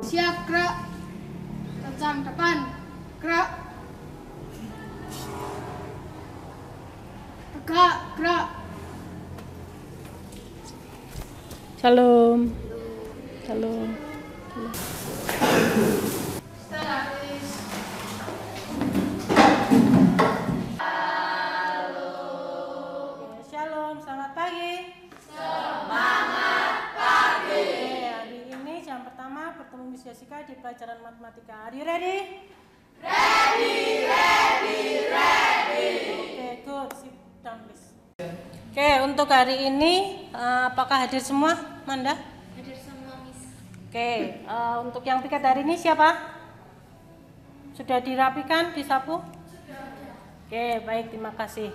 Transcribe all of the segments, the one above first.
Siap, gerak. Tajam depan, gerak. Tegak, gerak. Shalom. Shalom. Statis. Shalom, selamat pagi. Hari ini jam pertama bertemu Miss Jessica di pelajaran matematika. Are you ready? Ready. Oke, good. Sit down please. Oke, untuk hari ini apakah hadir semua, Manda? Hadir semua, Miss. Oke, untuk yang piket hari ini siapa? Sudah dirapikan, disapu? Oke, baik, terima kasih.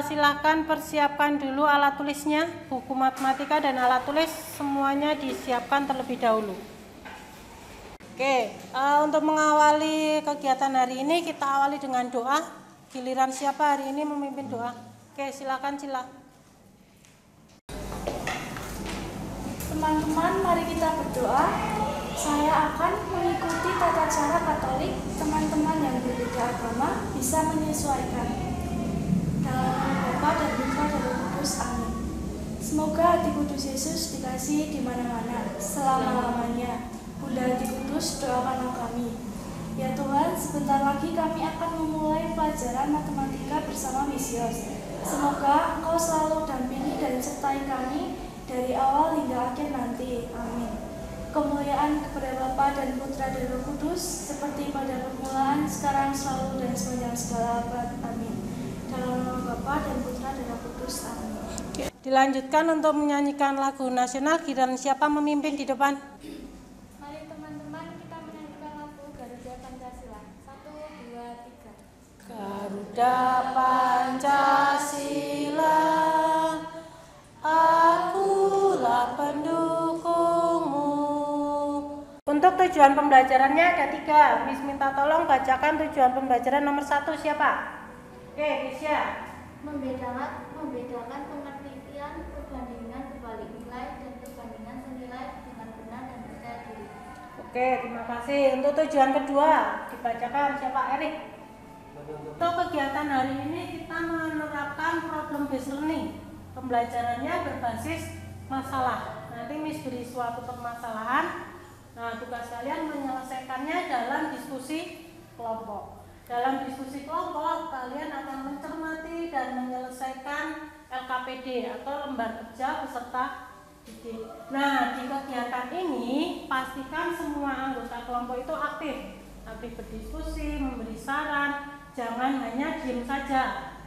Silahkan persiapkan dulu alat tulisnya, buku matematika dan alat tulis semuanya disiapkan terlebih dahulu. Oke, untuk mengawali kegiatan hari ini kita awali dengan doa. Giliran siapa hari ini memimpin doa? Oke, silakan Cila. Teman-teman, mari kita berdoa. Saya akan mengikuti tata cara Katolik. Teman-teman yang berbeda agama bisa menyesuaikan. Dalam nama Bapa dan Putra dan Roh Kudus, amin. Semoga hati kudus Yesus dikasih di mana-mana selama-lamanya. Bunda Hati Kudus, doakanlah kami. Ya Tuhan, sebentar lagi kami akan memulai pelajaran matematika bersama Miss Yos. Semoga Engkau selalu dampingi dan sertai kami dari awal hingga akhir nanti. Amin. Kemuliaan kepada Bapa dan Putra dan Roh Kudus, seperti pada permulaan, sekarang, selalu, dan sepanjang segala abad. Amin. Dalam nama Bapa dan Putra dan Roh Kudus. Amin. Dilanjutkan untuk menyanyikan lagu nasional. Giliran siapa memimpin di depan? Mari teman-teman kita menyanyikan lagu Garuda Pancasila. 1, 2, 3. Garuda Pancasila, akulah pendukungmu. Untuk tujuan pembelajarannya ada 3. Miss minta tolong bacakan tujuan pembelajaran nomor 1 siapa? Oke, Misya. Membedakan pengertian perbandingan berbalik nilai dan perbandingan senilai dengan benar dan percaya diri. Oke, terima kasih. Untuk tujuan kedua dibacakan siapa? Erik. Untuk kegiatan hari ini kita menerapkan problem based learning. Pembelajarannya berbasis masalah. Nanti Miss beri suatu permasalahan. Nah, tugas kalian menyelesaikannya dalam diskusi kelompok. Dalam diskusi kelompok, kalian akan mencermati dan menyelesaikan LKPD atau lembar kerja peserta didik. Nah, di kegiatan ini pastikan semua anggota kelompok itu aktif berdiskusi, memberi saran. Jangan hanya diam saja.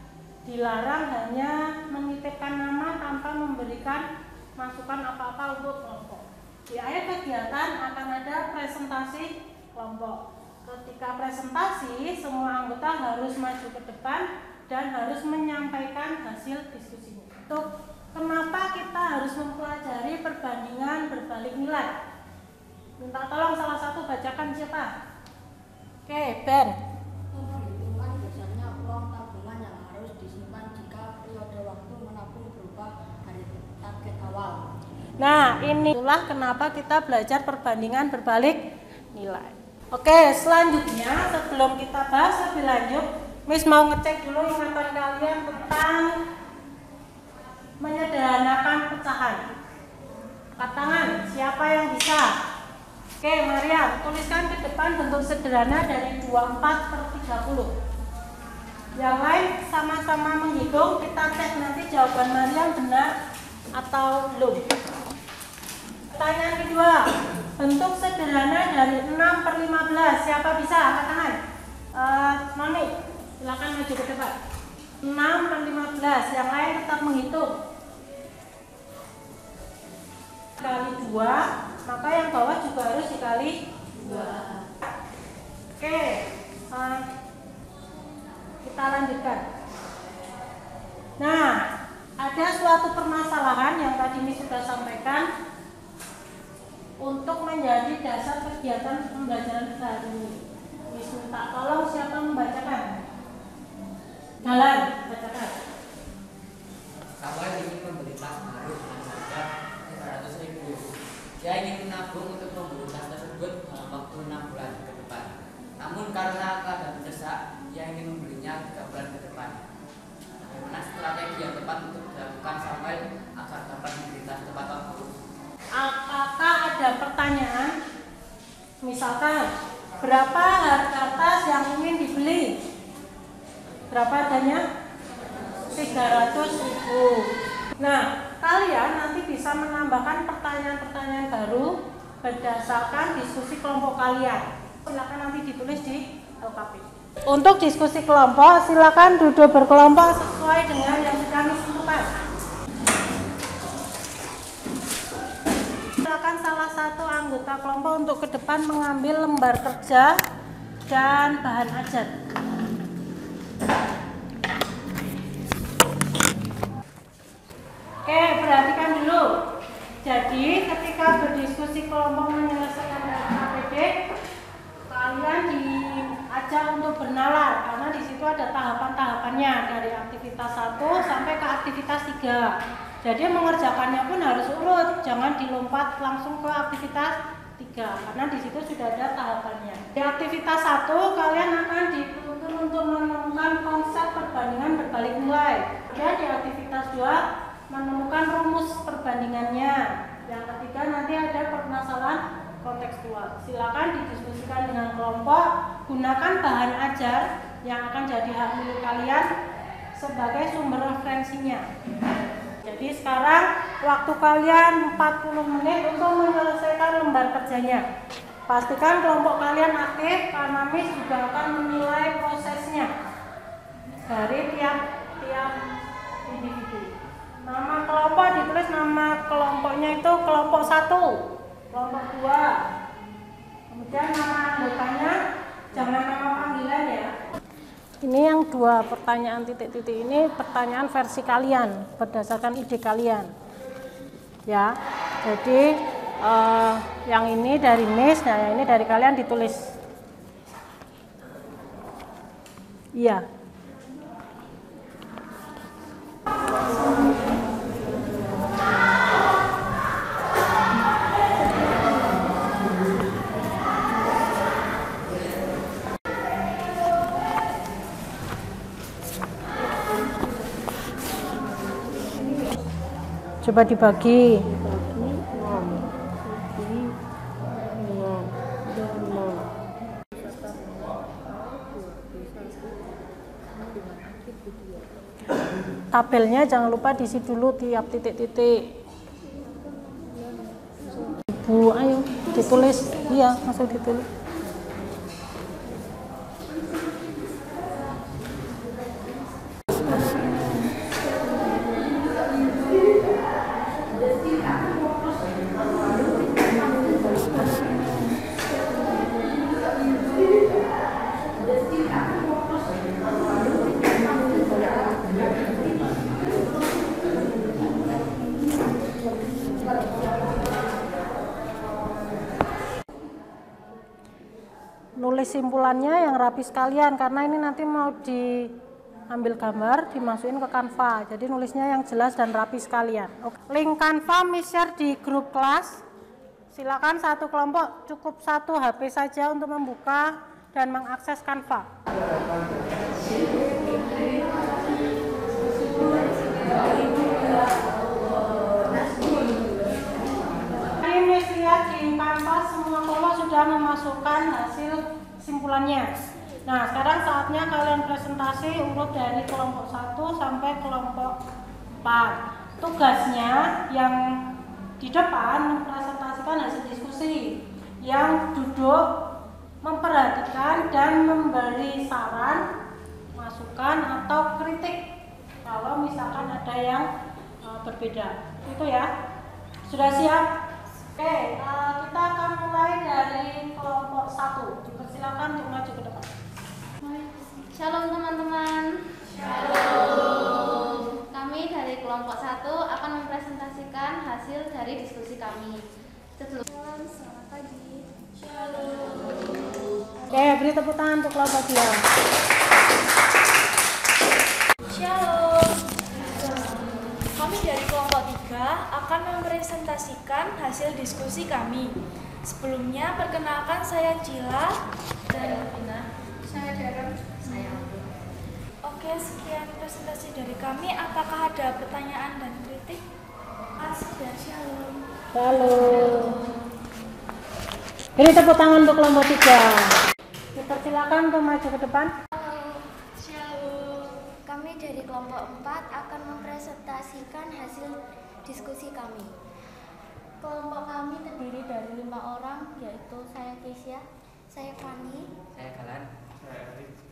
Dilarang hanya menitipkan nama tanpa memberikan masukan apa-apa untuk kelompok. Di akhir kegiatan akan ada presentasi kelompok. Ketika presentasi, semua anggota harus maju ke depan dan harus menyampaikan hasil diskusinya. Untuk kenapa kita harus mempelajari perbandingan berbalik nilai? Minta tolong salah satu bacakan siapa? Oke, Ben. Penghitungan besarnya uang tabungan yang harus disimpan jika periode waktu menabung berupa hari target awal. Nah, inilah kenapa kita belajar perbandingan berbalik nilai. Oke, selanjutnya sebelum kita bahas lebih lanjut, Miss mau ngecek dulu ingatan kalian tentang menyederhanakan pecahan. Angkat tangan, siapa yang bisa? Oke, Maria, tuliskan ke depan bentuk sederhana dari 24/30. Yang lain sama-sama menghitung, kita cek nanti jawaban Maria benar atau belum. Pertanyaan kedua, bentuk sederhana dari 6/15. Siapa bisa? Angkat tangan. Mami, silakan maju ke depan. 6/15. Yang lain tetap menghitung. Kali 2, maka yang bawah juga harus dikali 2. Oke, kita lanjutkan. Nah, ada suatu permasalahan yang tadi Miss sudah sampaikan untuk menjadi dasar kegiatan pembelajaran kita hari ini. Miss minta tolong siapa membacakan? Galan, bacakan. Kawan ingin membeli tas baru dengan harga 100.000. Dia ingin menabung untuk membeli tas tersebut ia ingin memberinya 3 bulan ke depan. Bagaimana strategi yang tepat untuk dilakukan sampai agar dapat memberikan tepat waktu? Apakah ada pertanyaan? Misalkan, berapa harga tas yang ingin dibeli? Berapa harganya? 300.000. Nah, kalian nanti bisa menambahkan pertanyaan-pertanyaan baru berdasarkan diskusi kelompok kalian. Silakan nanti ditulis di LKP. Untuk diskusi kelompok, silakan duduk berkelompok sesuai dengan yang sudah ditentukan. Silakan salah satu anggota kelompok untuk ke depan mengambil lembar kerja dan bahan ajar. Oke, perhatikan dulu. Jadi, ketika berdiskusi kelompok menyelesaikan KPD, kalian diajak untuk bernalar karena di situ ada tahapan-tahapannya dari aktivitas 1 sampai ke aktivitas 3. Jadi mengerjakannya pun harus urut, jangan dilompat langsung ke aktivitas 3 karena di situ sudah ada tahapannya. Di aktivitas 1 kalian akan dituntut untuk menemukan konsep perbandingan berbalik nilai. Kemudian di aktivitas 2 menemukan rumus perbandingannya. Yang ketiga nanti ada permasalahan kontekstual. Silakan didiskusikan dengan kelompok, gunakan bahan ajar yang akan jadi hak milik kalian sebagai sumber referensinya. Jadi sekarang waktu kalian 40 menit untuk menyelesaikan lembar kerjanya. Pastikan kelompok kalian aktif karena Miss juga akan menilai prosesnya dari tiap individu. Nama kelompok ditulis, nama kelompoknya itu kelompok 1, kelompok 2. Kemudian nama anggotanya jangan nama panggilan ya. Ini yang 2 pertanyaan titik-titik ini pertanyaan versi kalian berdasarkan ide kalian. Ya. Jadi yang ini dari Miss, nah yang ini dari kalian ditulis. Iya. Coba dibagi. Tabelnya jangan lupa diisi dulu tiap titik-titik. Bu, ayo ditulis. Iya, langsung ditulis. Nulis simpulannya yang rapi sekalian karena ini nanti mau diambil gambar dimasukin ke Canva, jadi nulisnya yang jelas dan rapi sekalian. Link Canva Miss share di grup kelas. Silakan satu kelompok cukup 1 HP saja untuk membuka dan mengakses Canva. Ini Miss lihat di Canva semua kelompok sudah memasukkan hasil simpulannya. Nah, sekarang saatnya kalian presentasi urut dari kelompok 1 sampai kelompok 4. Tugasnya yang di depan mempresentasikan hasil diskusi, yang duduk memperhatikan dan memberi saran, masukan atau kritik kalau misalkan ada yang berbeda. Itu ya. Sudah siap? Oke, kita akan mulai dari kelompok 1. Dipersilakan untuk maju ke depan. Shalom teman-teman. Shalom. Kami dari kelompok 1 akan mempresentasikan hasil dari diskusi kami. Shalom, selamat pagi. Oke, beri tepuk tangan untuk kelompok 2. Shalom. Kami dari kelompok 3 akan mempresentasikan hasil diskusi kami. Sebelumnya, perkenalkan saya Cila dan Saya Darren. Saya sekian presentasi dari kami. Apakah ada pertanyaan dan kritik? Dan shalom. Shalom. Beri tepuk tangan untuk kelompok 3. Dipersilakan untuk maju ke depan. Halo, shalom. Kami dari kelompok 4 akan mempresentasikan hasil diskusi kami. Kelompok kami terdiri dari 5 orang, yaitu saya Keisha, saya Fani, Saya Galan.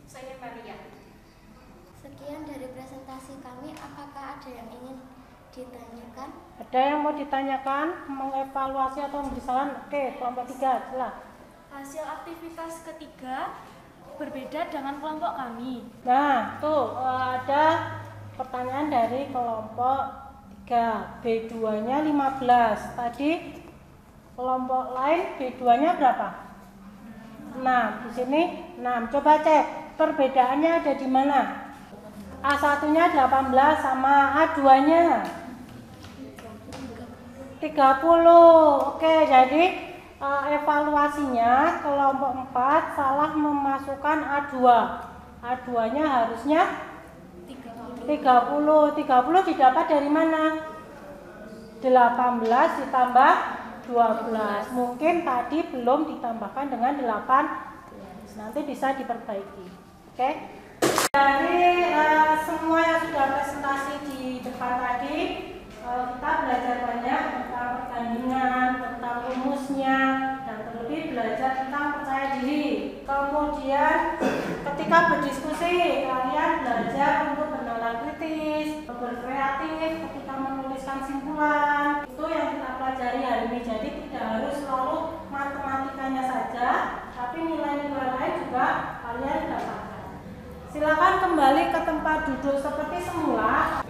Saya Maria. Sekian dari presentasi kami. Apakah ada yang ingin ditanyakan? Ada yang mau ditanyakan, mengevaluasi atau memberi saran? Oke, kelompok 3, silakan. Hasil aktivitas ketiga berbeda dengan kelompok kami. Nah, tuh ada pertanyaan dari kelompok 3. B2-nya 15. Tadi kelompok lain B2-nya berapa? 6. Di sini 6. Coba cek perbedaannya ada di mana? A1-nya 18 sama A2-nya 30. Oke, jadi evaluasinya kelompok 4 salah memasukkan A2. A2-nya harusnya 30. 30 didapat dari mana? 18 ditambah 12. Mungkin tadi belum ditambahkan dengan 18. Nanti bisa diperbaiki. Oke? Dari semua yang sudah presentasi di depan tadi, kita belajar banyak tentang perbandingan, tentang rumusnya, dan terlebih belajar tentang percaya diri. Kemudian ketika berdiskusi, kalian belajar untuk bernalar kritis, berkreatif, ketika menuliskan simpulan. Itu yang kita pelajari hari ini. Jadi tidak harus selalu matematikanya saja, tapi nilai-nilai lain juga kalian dapatkan. Silakan kembali ke tempat duduk seperti semula.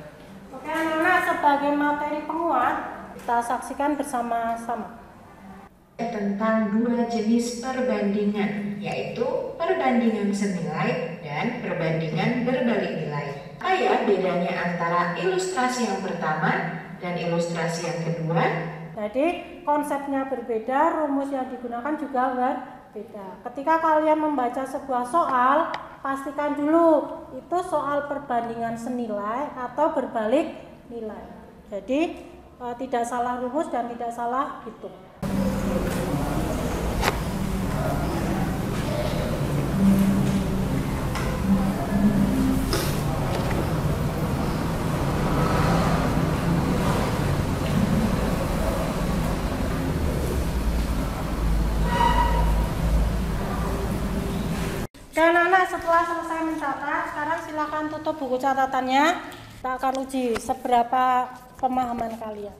Oke, anak-anak, sebagai materi penguat, kita saksikan bersama-sama. Tentang 2 jenis perbandingan, yaitu perbandingan senilai dan perbandingan berbalik nilai. Apa ya bedanya antara ilustrasi yang pertama dan ilustrasi yang kedua? Jadi konsepnya berbeda, rumus yang digunakan juga berbeda. Ketika kalian membaca sebuah soal, pastikan dulu itu soal perbandingan senilai atau berbalik nilai. Jadi tidak salah rumus dan tidak salah hitung. Dan anak setelah selesai mencatat, sekarang silakan tutup buku catatannya. Kita akan uji seberapa pemahaman kalian.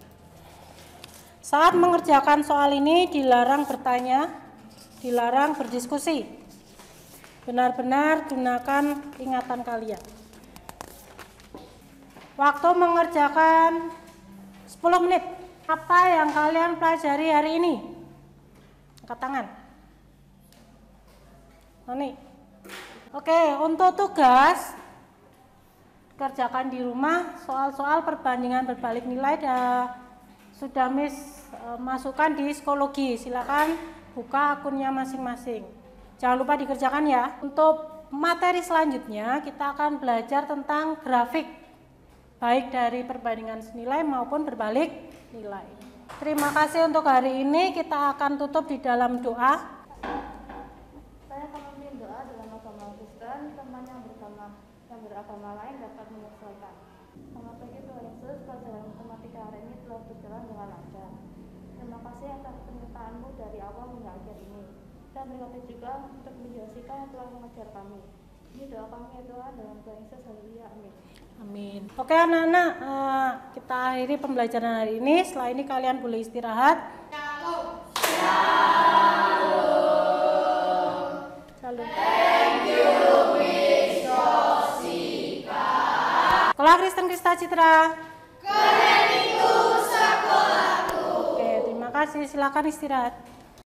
Saat mengerjakan soal ini dilarang bertanya, dilarang berdiskusi. Benar-benar gunakan ingatan kalian. Waktu mengerjakan 10 menit. Apa yang kalian pelajari hari ini? Angkat tangan. Noni. Oke, untuk tugas kerjakan di rumah soal-soal perbandingan berbalik nilai sudah Miss masukkan di psikologi. Silakan buka akunnya masing-masing. Jangan lupa dikerjakan ya. Untuk materi selanjutnya kita akan belajar tentang grafik, baik dari perbandingan senilai maupun berbalik nilai. Terima kasih untuk hari ini. Kita akan tutup di dalam doa. Saya akan memimpin doa dalam agama Kristen. Teman yang beragama lain dapat menyesuaikan. Selamat pagi Tuhan Yesus, pelajaran matematika hari ini telah berjalan dengan lancar. Terima kasih atas penyertaan-Mu dari awal hingga akhir ini. Dan berkati juga untuk menjelaskan yang telah mengajar kami. Ini doa kami ya Tuhan, dalam Tuhan Yesus, haleluya, amin. Amin. Oke anak-anak, kita akhiri pembelajaran hari ini. Setelah ini kalian boleh istirahat. Shalom. Thank you, Miss Josika. Sekolah Kristen Krista Citra. Keren itu sekolahku. Oke, terima kasih. Silakan istirahat.